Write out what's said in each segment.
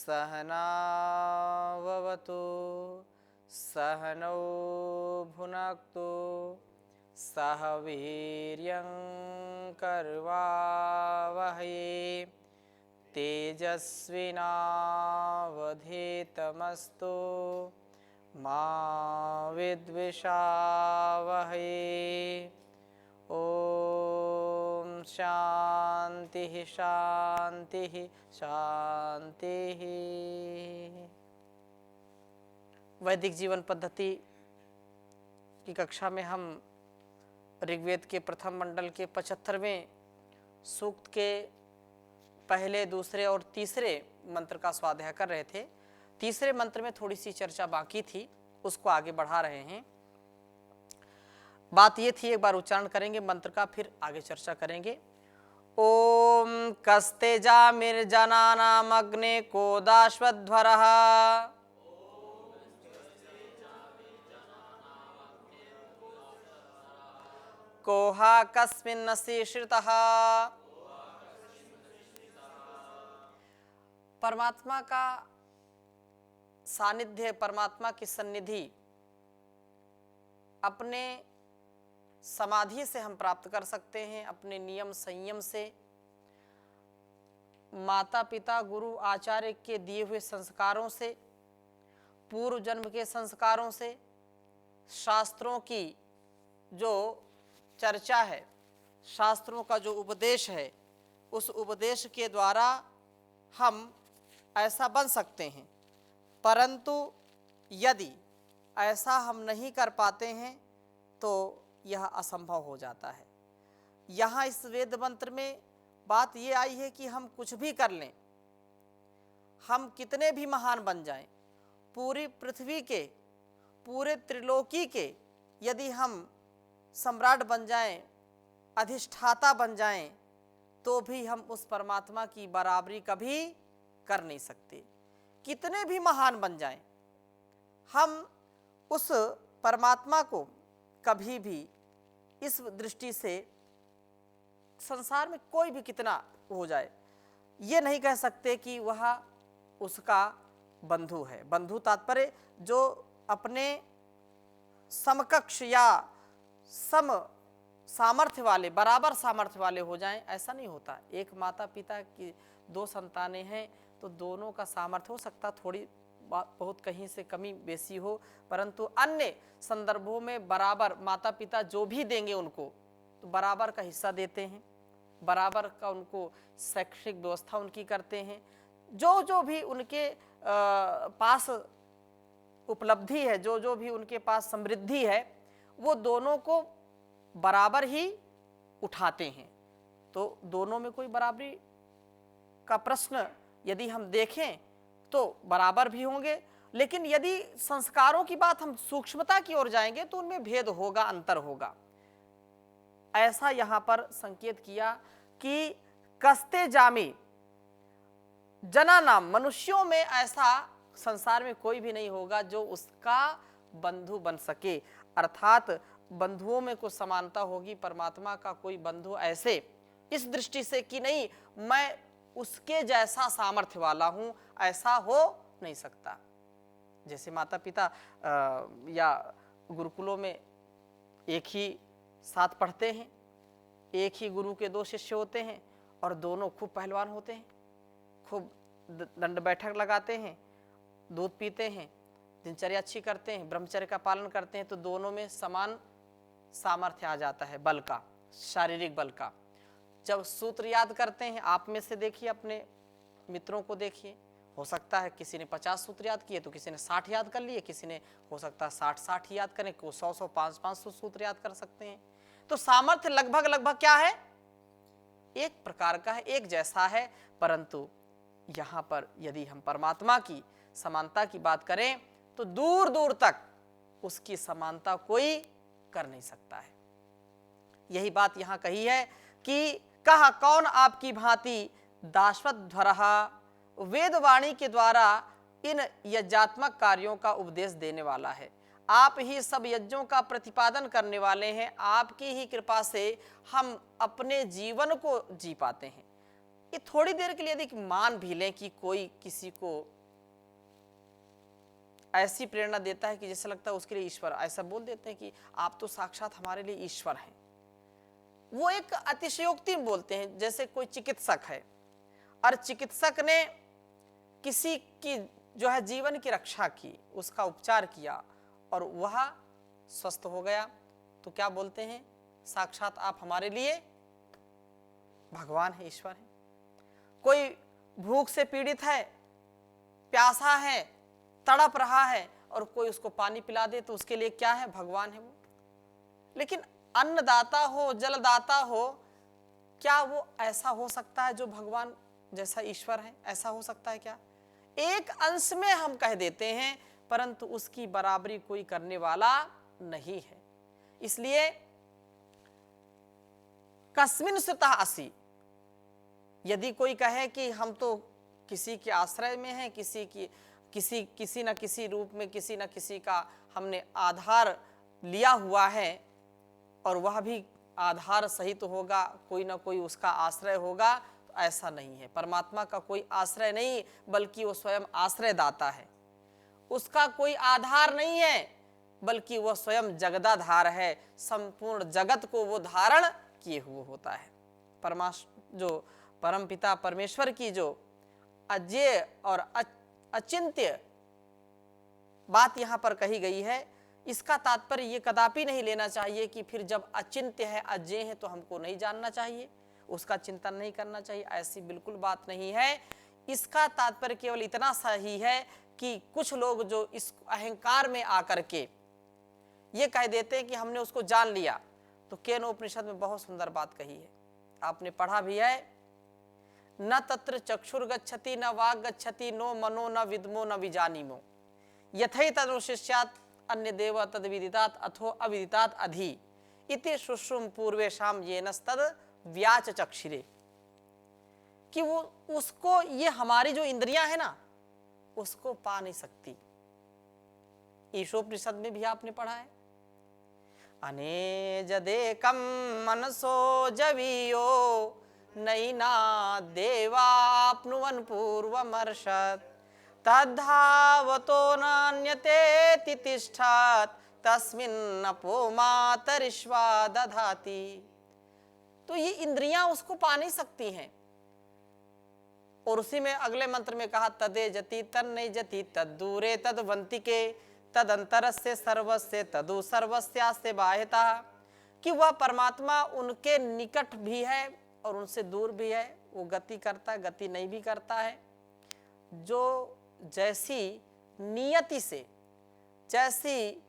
सहनाववतु सहनौ भुनक्तु सह वीर्यं करवावहै तेजस्विनावधीतमस्तु मा विद्विषावहै। ओम शांति शांति शांति। वैदिक जीवन पद्धति की कक्षा में हम ऋग्वेद के प्रथम मंडल के 75वें सूक्त के पहले, दूसरे और तीसरे मंत्र का स्वाध्याय कर रहे थे। तीसरे मंत्र में थोड़ी सी चर्चा बाकी थी, उसको आगे बढ़ा रहे हैं। बात ये थी, एक बार उच्चारण करेंगे मंत्र का, फिर आगे चर्चा करेंगे। ओम कस्तेजामिर्जनानाम अग्ने कोदाश्वध्वरः कोहा कस्मिन्नसि श्रितः। परमात्मा का सानिध्य, परमात्मा की सन्निधि अपने समाधि से हम प्राप्त कर सकते हैं, अपने नियम संयम से, माता पिता गुरु आचार्य के दिए हुए संस्कारों से, पूर्व जन्म के संस्कारों से, शास्त्रों की जो चर्चा है, शास्त्रों का जो उपदेश है, उस उपदेश के द्वारा हम ऐसा बन सकते हैं। परंतु यदि ऐसा हम नहीं कर पाते हैं तो यह असंभव हो जाता है। यहाँ इस वेद मंत्र में बात ये आई है कि हम कुछ भी कर लें, हम कितने भी महान बन जाएं, पूरी पृथ्वी के, पूरे त्रिलोकी के यदि हम सम्राट बन जाएं, अधिष्ठाता बन जाएं, तो भी हम उस परमात्मा की बराबरी कभी कर नहीं सकते। कितने भी महान बन जाएं, हम उस परमात्मा को कभी भी इस दृष्टि से, संसार में कोई भी कितना हो जाए, ये नहीं कह सकते कि वह उसका बंधु है। बंधु तात्पर्य जो अपने समकक्ष या सम सामर्थ्य वाले, बराबर सामर्थ्य वाले हो जाएं, ऐसा नहीं होता। एक माता पिता की 2 संतानें हैं तो दोनों का सामर्थ्य हो सकता थोड़ी बहुत कहीं से कमी बेसी हो, परंतु अन्य संदर्भों में बराबर माता पिता जो भी देंगे उनको तो बराबर का हिस्सा देते हैं, बराबर का उनको शैक्षिक व्यवस्था उनकी करते हैं। जो जो भी उनके पास उपलब्धि है, जो जो भी उनके पास समृद्धि है, वो दोनों को बराबर ही उठाते हैं। तो दोनों में कोई बराबरी का प्रश्न यदि हम देखें तो बराबर भी होंगे, लेकिन यदि संस्कारों की बात हम सूक्ष्मता की ओर जाएंगे तो उनमें भेद होगा, अंतर होगा। ऐसा यहां पर संकेत किया कि कस्ते जामी जना नाम, मनुष्यों में ऐसा संसार में कोई भी नहीं होगा जो उसका बंधु बन सके, अर्थात बंधुओं में कुछ समानता होगी। परमात्मा का कोई बंधु ऐसे इस दृष्टि से कि नहीं मैं उसके जैसा सामर्थ्य वाला हूं, ऐसा हो नहीं सकता। जैसे माता पिता या गुरुकुलों में एक ही साथ पढ़ते हैं, एक ही गुरु के 2 शिष्य होते हैं और दोनों खूब पहलवान होते हैं, खूब दंड बैठक लगाते हैं, दूध पीते हैं, दिनचर्या अच्छी करते हैं, ब्रह्मचर्य का पालन करते हैं, तो दोनों में समान सामर्थ्य आ जाता है, बल का, शारीरिक बल का। जब सूत्र याद करते हैं, आप में से देखिए, अपने मित्रों को देखिए, हो सकता है किसी ने 50 सूत्र याद किए तो किसी ने 60 याद कर लिए, किसी ने हो सकता है 60 ही याद करें, को 100 500 सूत्र याद कर सकते हैं। तो सामर्थ्य लगभग क्या है, एक प्रकार का है, एक जैसा है। परंतु यहां पर यदि हम परमात्मा की समानता की बात करें तो दूर दूर तक उसकी समानता कोई कर नहीं सकता है। यही बात यहां कही है कि कहा कौन आपकी भांति दाश्वध्वरः, वेदवाणी के द्वारा इन यज्ञात्मक कार्यों का उपदेश देने वाला है। आप ही सब यज्ञों का प्रतिपादन करने वाले हैं, आपकी ही कृपा से हम अपने जीवन को जी पाते हैं। ये थोड़ी देर के लिए यदि मान भी लें कि कोई किसी को ऐसी प्रेरणा देता है कि जैसे लगता है उसके लिए ईश्वर, ऐसा बोल देते हैं कि आप तो साक्षात हमारे लिए ईश्वर हैं। वो एक अतिशयोक्ति में बोलते हैं। जैसे कोई चिकित्सक है और चिकित्सक ने किसी की जो है जीवन की रक्षा की, उसका उपचार किया और वह स्वस्थ हो गया, तो क्या बोलते हैं? साक्षात आप हमारे लिए भगवान है, ईश्वर है। कोई भूख से पीड़ित है, प्यासा है, तड़प रहा है और कोई उसको पानी पिला दे तो उसके लिए क्या है? भगवान है वो। लेकिन अन्नदाता हो, जलदाता हो, क्या वो ऐसा हो सकता है जो भगवान जैसा ईश्वर है? ऐसा हो सकता है क्या? एक अंश में हम कह देते हैं, परंतु उसकी बराबरी कोई करने वाला नहीं है। इसलिए कस्मिन सुतः असि, यदि कोई कहे कि हम तो किसी के आश्रय में हैं, किसी न किसी रूप में किसी न किसी का हमने आधार लिया हुआ है और वह भी आधार सहित होगा, कोई ना कोई उसका आश्रय होगा, तो ऐसा नहीं है। परमात्मा का कोई आश्रय नहीं, बल्कि वो स्वयं आश्रय दाता है। उसका कोई आधार नहीं है, बल्कि वह स्वयं जगदाधार है। संपूर्ण जगत को वो धारण किए हुए होता है। जो परमपिता परमेश्वर की जो अजेय और अचिंत्य बात यहाँ पर कही गई है, इसका तात्पर्य ये कदापि नहीं लेना चाहिए कि फिर जब अचिंत्य है, अजेय है, तो हमको नहीं जानना चाहिए, उसका चिंतन नहीं करना चाहिए। ऐसी बिल्कुल बात नहीं है। इसका तात्पर्य केवल इतना सही है कि कुछ लोग जो इस अहंकार में आकर के ये कह देते हैं कि हमने उसको जान लिया, तो केनोपनिषद में बहुत सुंदर बात कही है, आपने पढ़ा भी है। न तत्र चक्षुर गच्छति न वाग गच्छति नो मनो न विद्मो न विजानीमो यथै तदनुशिष्यात् अन्य देव तद विदितात् अथो अविदितात् अधि इति शुश्रुम पूर्वेशाम येनस्तद व्याच चक्षिरे, कि वो उसको, ये हमारी जो इंद्रियां है ना, उसको पा नहीं सकती। ईशोपनिषद में भी आपने पढ़ा है, अनेजदेकं मनसो जवीयो नैना देवाप्नुवन् पूर्वमर्षत् तद्धावतो नान्यते तिष्ठत् तस्मिन्नपो मातरिश्वा दधाति। तो ये इंद्रियां उसको पा नहीं सकती हैं। और उसी में अगले मंत्र में कहा, तदे जति तन्ने जति तद्दूरे तद्वंतिके तदंतरस्य सर्वस्य तदु सर्वस्यास्ते बाह्यता, कि वह परमात्मा उनके निकट भी है और उनसे दूर भी है। वो गति करता है, गति नहीं भी करता है। जो जैसी नियति से, जैसी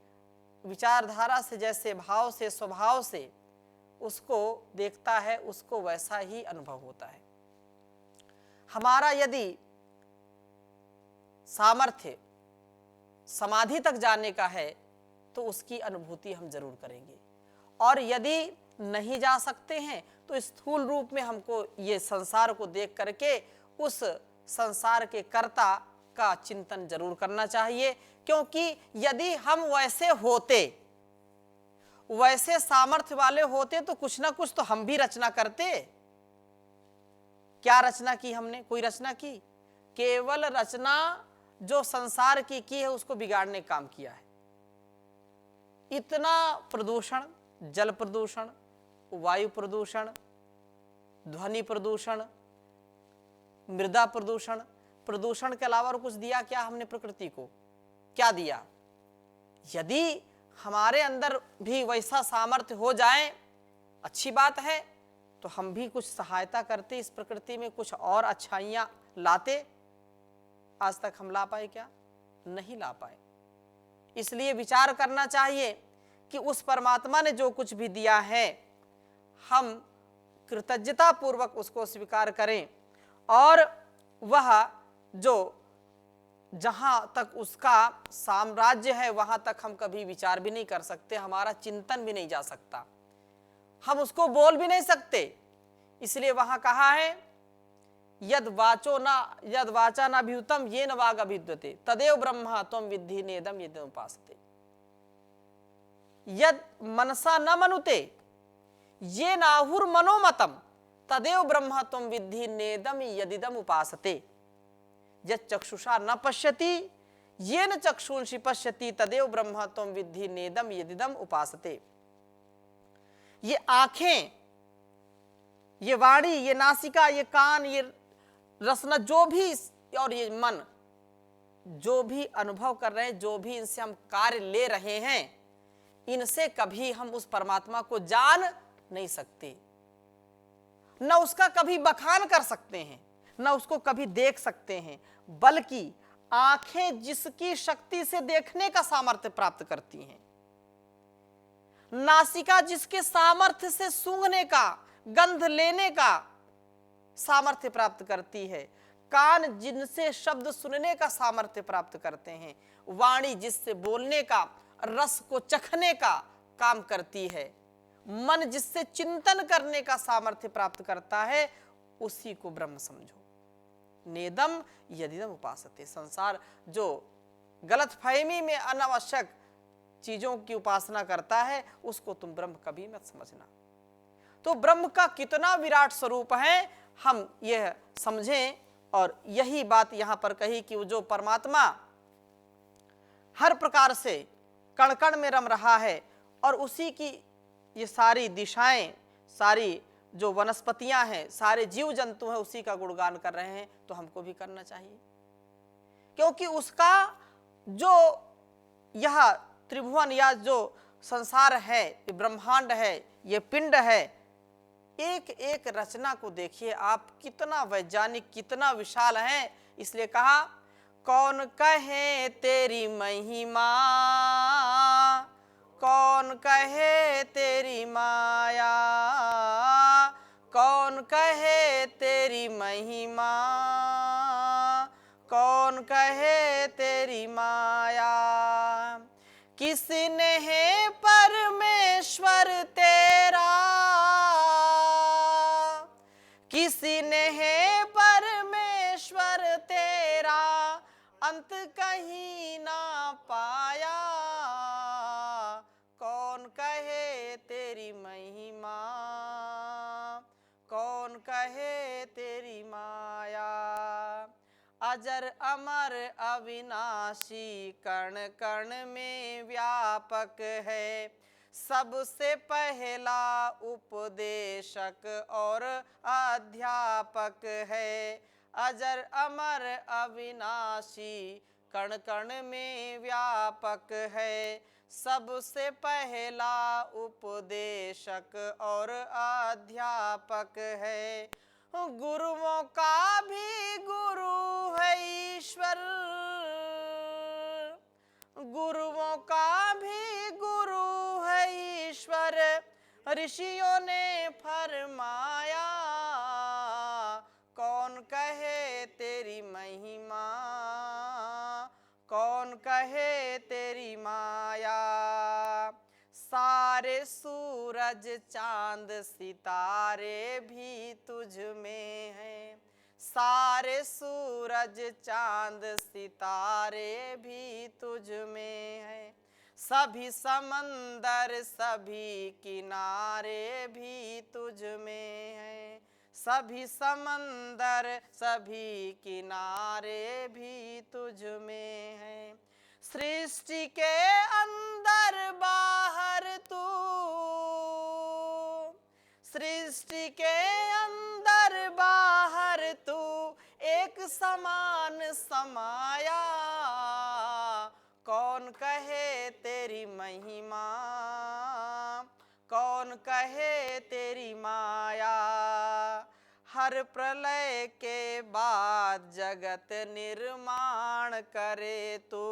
विचारधारा से, जैसे भाव से, स्वभाव से उसको देखता है, उसको वैसा ही अनुभव होता है। हमारा यदि सामर्थ्य समाधि तक जाने का है तो उसकी अनुभूति हम जरूर करेंगे, और यदि नहीं जा सकते हैं तो स्थूल रूप में हमको ये संसार को देख करके उस संसार के कर्ता का चिंतन जरूर करना चाहिए। क्योंकि यदि हम वैसे होते, वैसे सामर्थ्य वाले होते, तो कुछ ना कुछ तो हम भी रचना करते। क्या रचना की हमने? कोई रचना की? केवल रचना जो संसार की है उसको बिगाड़ने काम किया है। इतना प्रदूषण, जल प्रदूषण, वायु प्रदूषण, ध्वनि प्रदूषण, मृदा प्रदूषण, प्रदूषण के अलावा और कुछ दिया क्या हमने प्रकृति को? क्या दिया? यदि हमारे अंदर भी वैसा सामर्थ्य हो जाए, अच्छी बात है, तो हम भी कुछ सहायता करते, इस प्रकृति में कुछ और अच्छाइयां लाते। आज तक हम ला पाए क्या? नहीं ला पाए। इसलिए विचार करना चाहिए कि उस परमात्मा ने जो कुछ भी दिया है, हम कृतज्ञता पूर्वक उसको स्वीकार करें, और वह जो जहां तक उसका साम्राज्य है वहां तक हम कभी विचार भी नहीं कर सकते, हमारा चिंतन भी नहीं जा सकता, हम उसको बोल भी नहीं सकते। इसलिए वहां कहा है, यद वाचा न अभियुतम ये न वाग अभिद्यते तदेव ब्रह्म त्वं विद्धि नेदम यदि उपासते, यद मनसा न मनुते ये नाहुर मनोमतम तदेव ब्रह्म त्वं विद्धि नेदम यदिदम उपासते, यद चक्षुषा न पश्यति येन चक्षुंषि पश्यति तदेव ब्रह्म त्वं विद्धि नेदम यदिदम उपासते। ये आंखें, ये वाणी, ये नासिका, ये कान, ये रसना, जो भी, और ये मन, जो भी अनुभव कर रहे हैं, जो भी इनसे हम कार्य ले रहे हैं, इनसे कभी हम उस परमात्मा को जान नहीं सकते, न उसका कभी बखान कर सकते हैं, न उसको कभी देख सकते हैं। बल्कि आंखें जिसकी शक्ति से देखने का सामर्थ्य प्राप्त करती हैं, नासिका जिसके सामर्थ्य से सूंघने का, गंध लेने का सामर्थ्य प्राप्त करती है, कान जिनसे शब्द सुनने का सामर्थ्य प्राप्त करते हैं, वाणी जिससे बोलने का, रस को चखने का काम करती है, मन जिससे चिंतन करने का सामर्थ्य प्राप्त करता है, उसी को ब्रह्म समझो। नेदम यदिदम उपासते। संसार जो गलतफहमी में अनावश्यक चीजों की उपासना करता है, उसको तुम ब्रह्म कभी मत समझना। तो ब्रह्म का कितना विराट स्वरूप है हम यह समझें, और यही बात यहां पर कही कि वो जो परमात्मा हर प्रकार से कण कण में रम रहा है, और उसी की ये सारी दिशाएं, सारी जो वनस्पतियां हैं, सारे जीव जंतु हैं, उसी का गुणगान कर रहे हैं, तो हमको भी करना चाहिए। क्योंकि उसका जो यह त्रिभुवन या जो संसार है, ये ब्रह्मांड है, ये पिंड है, एक एक रचना को देखिए आप, कितना वैज्ञानिक, कितना विशाल है। इसलिए कहा, कौन कहे तेरी महिमा, कौन कहे तेरी माया, कौन कहे तेरी महिमा, कौन कहे तेरी माया। किसने है परमेश्वर तेरा, किसी ने है परमेश्वर तेरा, अंत कहीं ना पाया। कौन कहे तेरी महिमा, कौन कहे तेरी माया। अजर अमर अविनाशी, कण कण में व्यापक है, सबसे पहला उपदेशक और अध्यापक है। अजर अमर अविनाशी, कण कण में व्यापक है, सबसे पहला उपदेशक और अध्यापक है। गुरुओं का भी गुरु है ईश्वर, गुरुओं का भी गुरु है ईश्वर, ऋषियों ने फरमाया। कौन कहे तेरी महिमा, कौन कहे तेरी माया। सारे सूरज चांद सितारे भी तुझ में हैं, सारे सूरज चांद सितारे भी तुझ में हैं, सभी समंदर सभी किनारे भी तुझ में हैं, सभी समंदर सभी किनारे भी तुझ में हैं। सृष्टि के अंदर बाहर तू, सृष्टि के अंदर बाहर तू, एक समान समाया। कौन कहे तेरी महिमा, कौन कहे तेरी माया। हर प्रलय के बाद जगत निर्माण करे तू,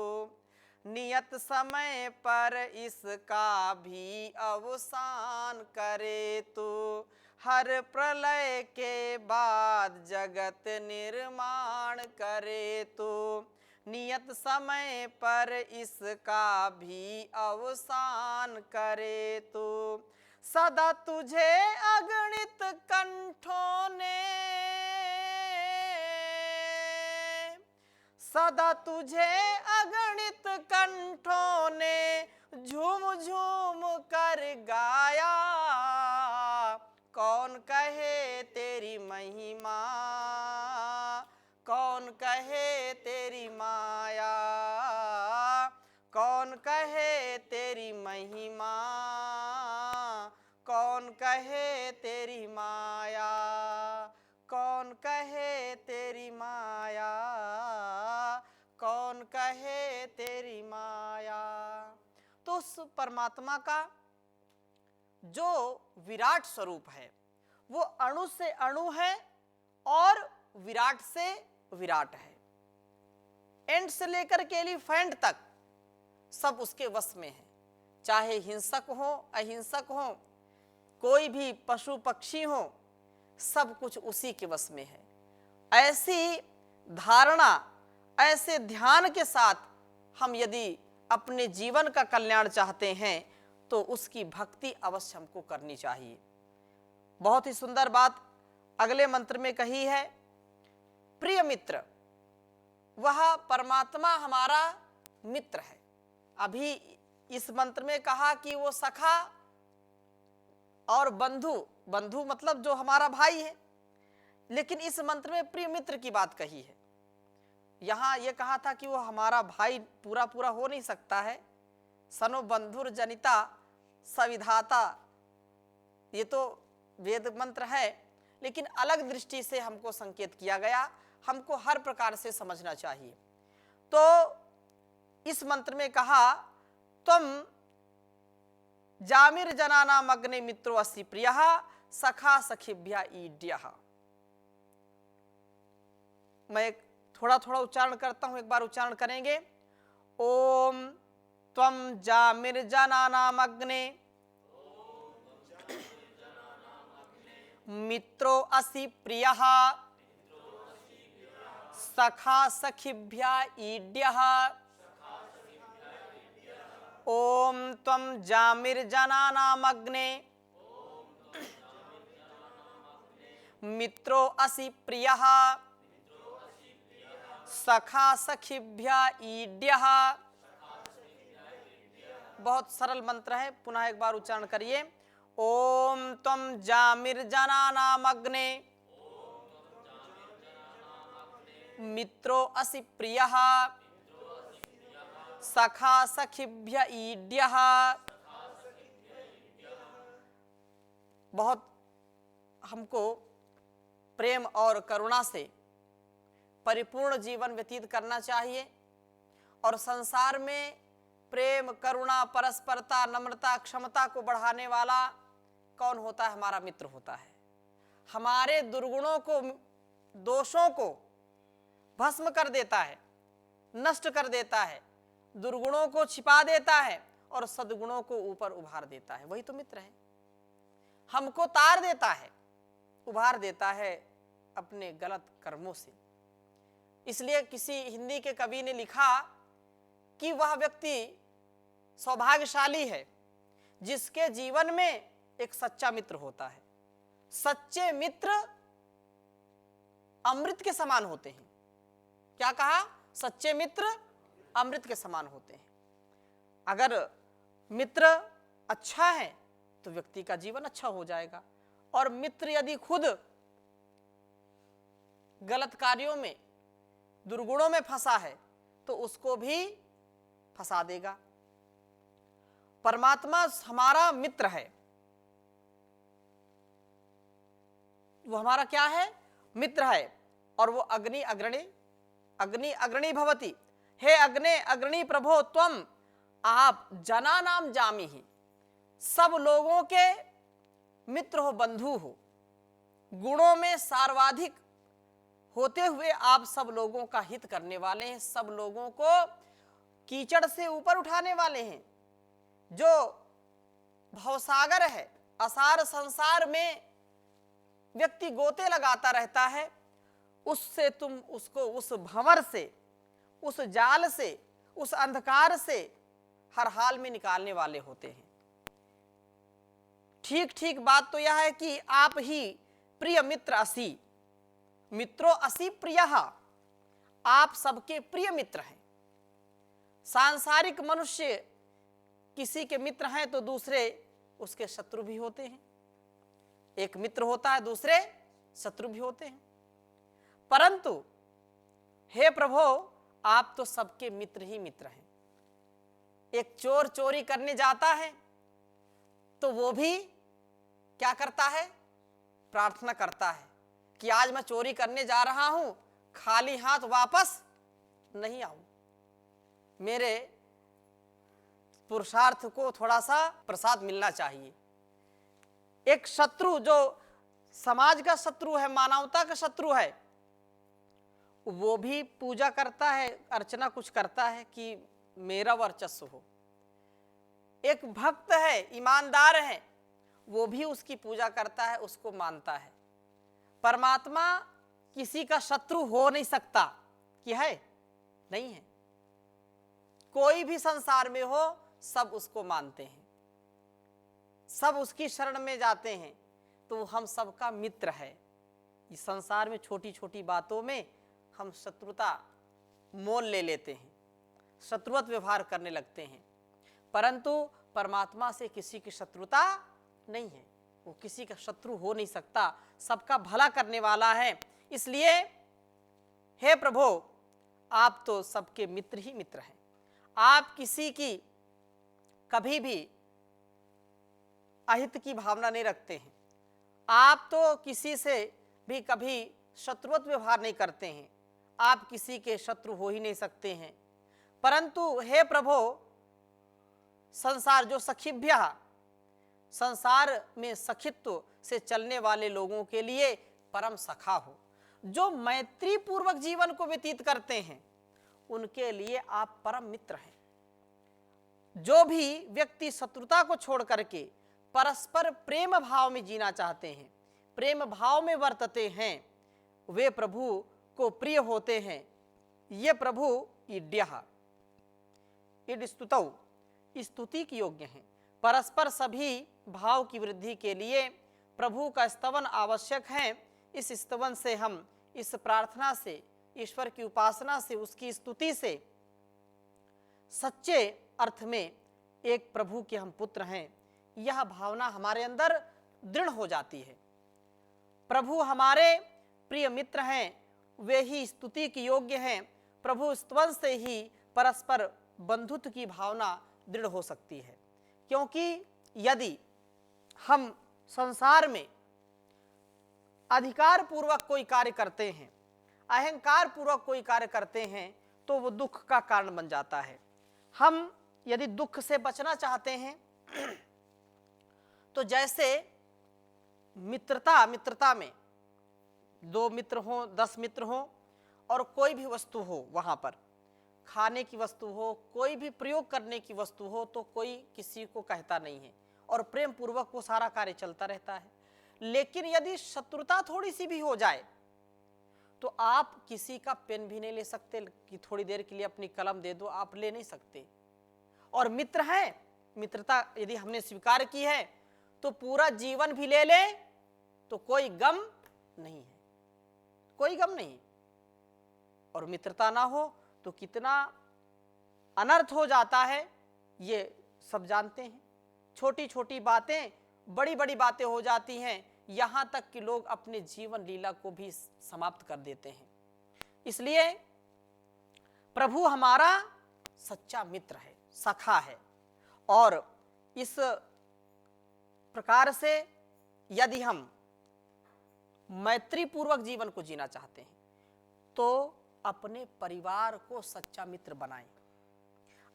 नियत समय पर इसका भी अवसान करे तू। हर प्रलय के बाद जगत निर्माण करे तू, नियत समय पर इसका भी अवसान करे तू। सदा तुझे अगणित कंठों ने, सदा तुझे अगणित कंठों ने झूम झूम कर गाया। कौन कहे तेरी महिमा, कौन कहे तेरी माया। कहे तेरी माया, कौन कहे तेरी माया, कौन कहे तेरी माया। तो उस परमात्मा का जो विराट स्वरूप है वो अणु से अणु है और विराट से विराट है। एंड से लेकर के एलिफेंट तक सब उसके वश में है, चाहे हिंसक हो अहिंसक हो, कोई भी पशु पक्षी हो, सब कुछ उसी के वश में है। ऐसी धारणा, ऐसे ध्यान के साथ हम यदि अपने जीवन का कल्याण चाहते हैं तो उसकी भक्ति अवश्य हमको करनी चाहिए। बहुत ही सुंदर बात अगले मंत्र में कही है, प्रिय मित्र, वह परमात्मा हमारा मित्र है। अभी इस मंत्र में कहा कि वो सखा और बंधु, बंधु मतलब जो हमारा भाई है, लेकिन इस मंत्र में प्रिय मित्र की बात कही है। यहां यह कहा था कि वो हमारा भाई पूरा पूरा हो नहीं सकता है, सनो बंधुर जनिता सविधाता, ये तो वेद मंत्र है, लेकिन अलग दृष्टि से हमको संकेत किया गया, हमको हर प्रकार से समझना चाहिए। तो इस मंत्र में कहा, तुम जामिर जनानाम अग्ने मित्रो अस्ति प्रियः सखा सखिभ्या ईड्यः। मैं थोड़ा थोड़ा उच्चारण करता हूं, एक बार उच्चारण करेंगे। ओम त्वम जामिर जनानाम अग्ने मित्रो अस्ति प्रियः सखा सखिभ्या ईड्यः। ओम त्वम जामिर जनानाम अग्ने मित्रो असि प्रियः सखा सखिभ्या ईड्यः। बहुत सरल मंत्र है, पुनः एक बार उच्चारण करिए। ओम त्वम जामिर जनानाम अग्ने मित्रो असि प्रियः सखा सखिभ्य ईड्यः। बहुत हमको प्रेम और करुणा से परिपूर्ण जीवन व्यतीत करना चाहिए, और संसार में प्रेम करुणा परस्परता नम्रता क्षमता को बढ़ाने वाला कौन होता है? हमारा मित्र होता है। हमारे दुर्गुणों को, दोषों को भस्म कर देता है, नष्ट कर देता है, दुर्गुणों को छिपा देता है और सद्गुणों को ऊपर उभार देता है। वही तो मित्र है। हमको तार देता है, उभार देता है अपने गलत कर्मों से। इसलिए किसी हिंदी के कवि ने लिखा कि वह व्यक्ति सौभाग्यशाली है जिसके जीवन में एक सच्चा मित्र होता है। सच्चे मित्र अमृत के समान होते हैं। क्या कहा? सच्चे मित्र अमृत के समान होते हैं। अगर मित्र अच्छा है तो व्यक्ति का जीवन अच्छा हो जाएगा, और मित्र यदि खुद गलत कार्यों में दुर्गुणों में फंसा है तो उसको भी फंसा देगा। परमात्मा हमारा मित्र है। वो हमारा क्या है? मित्र है। और वो अग्नि अग्रणी भवति। हे अग्ने अग्रणी प्रभो त्वम, आप जनानाम जामिहि, सब लोगों के मित्र हो, बंधु हो, गुणों में सर्वाधिक होते हुए आप सब लोगों का हित करने वाले हैं, सब लोगों को कीचड़ से ऊपर उठाने वाले हैं। जो भवसागर है, असार संसार में व्यक्ति गोते लगाता रहता है, उससे तुम उसको, उस भंवर से, उस जाल से, उस अंधकार से हर हाल में निकालने वाले होते हैं। ठीक ठीक बात तो यह है कि आप ही प्रिय मित्र असि, मित्रो असि प्रियः, आप सबके प्रिय मित्र हैं। सांसारिक मनुष्य किसी के मित्र हैं तो दूसरे उसके शत्रु भी होते हैं। एक मित्र होता है, दूसरे शत्रु भी होते हैं। परंतु हे प्रभु, आप तो सबके मित्र ही मित्र हैं। एक चोर चोरी करने जाता है तो वो भी क्या करता है? प्रार्थना करता है कि आज मैं चोरी करने जा रहा हूं, खाली हाथ वापस नहीं आऊं, मेरे पुरुषार्थ को थोड़ा सा प्रसाद मिलना चाहिए। एक शत्रु जो समाज का शत्रु है, मानवता का शत्रु है, वो भी पूजा करता है, अर्चना कुछ करता है कि मेरा वर्चस्व हो। एक भक्त है, ईमानदार है, वो भी उसकी पूजा करता है, उसको मानता है। परमात्मा किसी का शत्रु हो नहीं सकता, कि है? नहीं है। कोई भी संसार में हो, सब उसको मानते हैं, सब उसकी शरण में जाते हैं, तो हम सबका मित्र है। इस संसार में छोटी छोटी बातों में हम शत्रुता मोल ले लेते हैं, शत्रुवत व्यवहार करने लगते हैं, परंतु परमात्मा से किसी की शत्रुता नहीं है। वो किसी का शत्रु हो नहीं सकता, सबका भला करने वाला है। इसलिए हे प्रभु, आप तो सबके मित्र ही मित्र हैं। आप किसी की कभी भी अहित की भावना नहीं रखते हैं। आप तो किसी से भी कभी शत्रुवत व्यवहार नहीं करते हैं। आप किसी के शत्रु हो ही नहीं सकते हैं। परंतु हे प्रभु, संसार जो सखिभ्य, संसार में सखित्व से चलने वाले लोगों के लिए परम सखा हो, जो मैत्री पूर्वक जीवन को व्यतीत करते हैं, उनके लिए आप परम मित्र हैं। जो भी व्यक्ति शत्रुता को छोड़ करके परस्पर प्रेम भाव में जीना चाहते हैं, प्रेम भाव में वर्तते हैं, वे प्रभु को प्रिय होते हैं। ये प्रभु ईड्यः ईड स्तुतौ, स्तुति की योग्य हैं। परस्पर सभी भाव की वृद्धि के लिए प्रभु का स्तवन आवश्यक है। इस स्तवन से हम, इस प्रार्थना से, ईश्वर की उपासना से, उसकी स्तुति से सच्चे अर्थ में एक प्रभु के हम पुत्र हैं, यह भावना हमारे अंदर दृढ़ हो जाती है। प्रभु हमारे प्रिय मित्र हैं, वे ही स्तुति की योग्य हैं। प्रभु स्तवन से ही परस्पर बंधुत्व की भावना दृढ़ हो सकती है। क्योंकि यदि हम संसार में अधिकार पूर्वक कोई कार्य करते हैं, अहंकार पूर्वक कोई कार्य करते हैं, तो वो दुख का कारण बन जाता है। हम यदि दुख से बचना चाहते हैं तो जैसे मित्रता में 2 मित्र हों, 10 मित्र हों, और कोई भी वस्तु हो, वहां पर खाने की वस्तु हो, कोई भी प्रयोग करने की वस्तु हो, तो कोई किसी को कहता नहीं है और प्रेम पूर्वक वो सारा कार्य चलता रहता है। लेकिन यदि शत्रुता थोड़ी सी भी हो जाए तो आप किसी का पेन भी नहीं ले सकते कि थोड़ी देर के लिए अपनी कलम दे दो, आप ले नहीं सकते। और मित्र है, मित्रता यदि हमने स्वीकार की है तो पूरा जीवन भी ले ले तो कोई गम नहीं है, कोई गम नहीं। और मित्रता ना हो तो कितना अनर्थ हो जाता है, ये सब जानते हैं। छोटी छोटी बातें बड़ी बड़ी बातें हो जाती हैं, यहां तक कि लोग अपने जीवन लीला को भी समाप्त कर देते हैं। इसलिए प्रभु हमारा सच्चा मित्र है, सखा है। और इस प्रकार से यदि हम मैत्री पूर्वक जीवन को जीना चाहते हैं तो अपने परिवार को सच्चा मित्र बनाएं।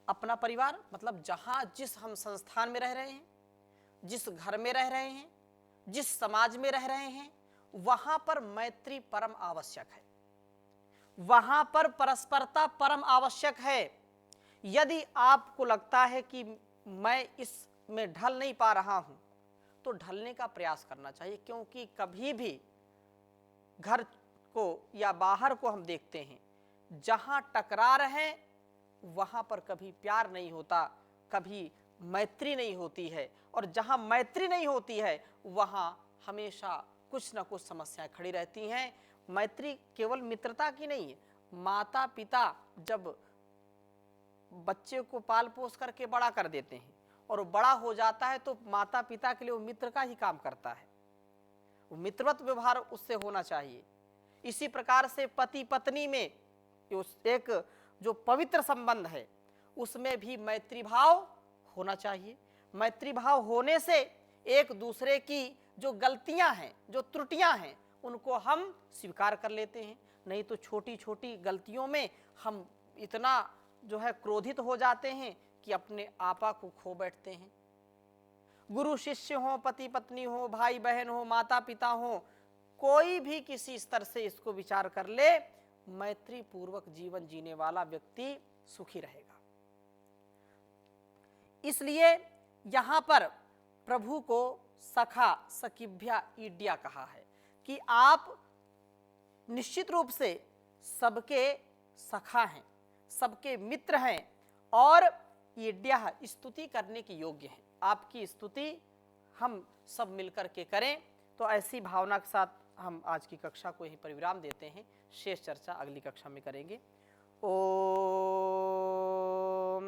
अपना परिवार मतलब जहां जिस हम संस्थान में रह रहे हैं, जिस घर में रह रहे हैं, जिस समाज में रह रहे हैं, वहां पर मैत्री परम आवश्यक है, वहां पर परस्परता परम आवश्यक है। यदि आपको लगता है कि मैं इसमें ढल नहीं पा रहा हूं तो ढलने का प्रयास करना चाहिए। क्योंकि कभी भी घर को या बाहर को हम देखते हैं, जहां टकरार है वहां पर कभी प्यार नहीं होता, कभी मैत्री नहीं होती है। और जहां मैत्री नहीं होती है वहां हमेशा कुछ ना कुछ समस्याएं खड़ी रहती हैं। मैत्री केवल मित्रता की नहीं है। माता पिता जब बच्चे को पाल पोस करके बड़ा कर देते हैं और वो बड़ा हो जाता है तो माता पिता के लिए वो मित्र का ही काम करता है, वो मित्रवत व्यवहार उससे होना चाहिए। इसी प्रकार से पति पत्नी में एक जो पवित्र संबंध है उसमें भी मैत्री भाव होना चाहिए। मैत्री भाव होने से एक दूसरे की जो गलतियां हैं, जो त्रुटियां हैं, उनको हम स्वीकार कर लेते हैं। नहीं तो छोटी छोटी गलतियों में हम इतना जो है क्रोधित हो जाते हैं कि अपने आपा को खो बैठते हैं। गुरु शिष्य हो, पति पत्नी हो, भाई बहन हो, माता पिता हो, कोई भी किसी स्तर से इसको विचार कर ले, मैत्री पूर्वक जीवन जीने वाला व्यक्ति सुखी रहेगा। इसलिए यहां पर प्रभु को सखा सखिभ्या ईड्या कहा है कि आप निश्चित रूप से सबके सखा हैं, सबके मित्र हैं और ईड्या स्तुति करने के योग्य हैं। आपकी स्तुति हम सब मिलकर के करें। तो ऐसी भावना के साथ हम आज की कक्षा को यहीं पर विराम देते हैं। शेष चर्चा अगली कक्षा में करेंगे। ओम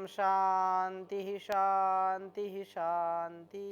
शांति शांति शांति।